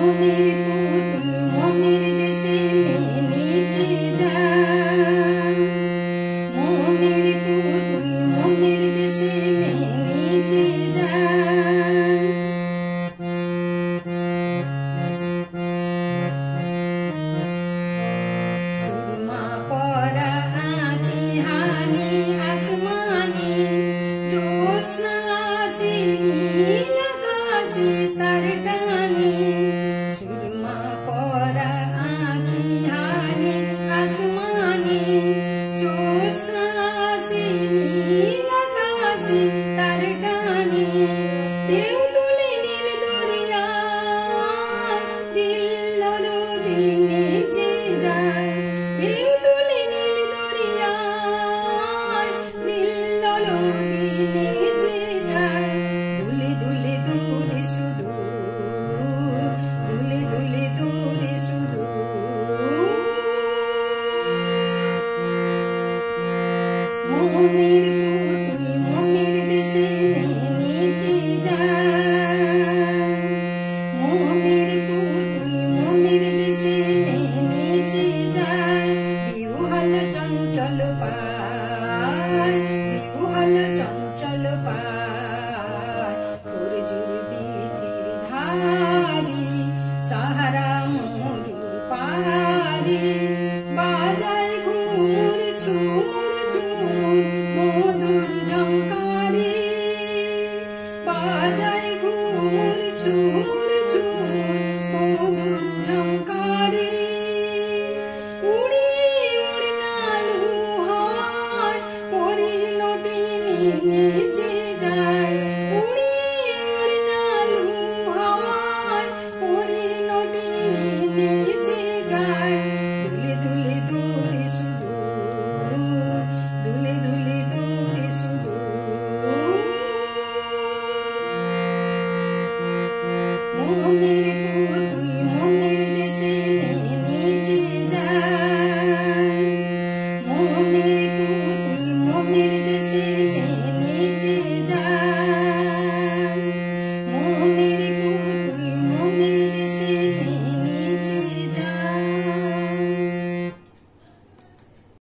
मेरे पुतुल मेरे देशे में नीचे जाए, मेरे पुतुल मेरे देशे में नीचे जाए। सुरमा परा आँखी हानी आसमानी ज्योत्स्ना आसी नील आकाशे तार टानी। सुरमा परा आँखी हानी आसमानी ज्योत्स्ना आसी नील आकाशे तार टानी। ढेउ तुले नील दरिया दिल लो दिने चे जाए, ढेउ तुले नील दरिया दिल लो दिने चे जाए। दुले दुले दूरे सुदूर, दुले दुले दूरे सुदूर। मेरे पुतुल मेरे देशे में नीचे जाए, मेरे पुतुल मेरे देशे में नीचे जाए। बिहुहल चंचल पाय, बिहुहल चंचल पाय, फुरजुर बीतिर धारी सहारा मरुर पारी। बाजाय घुमुर झुमुर झुमुर मधुर झंकारी, बाजाय घुमुर झुमुर झुमुर मधुर झंकारी।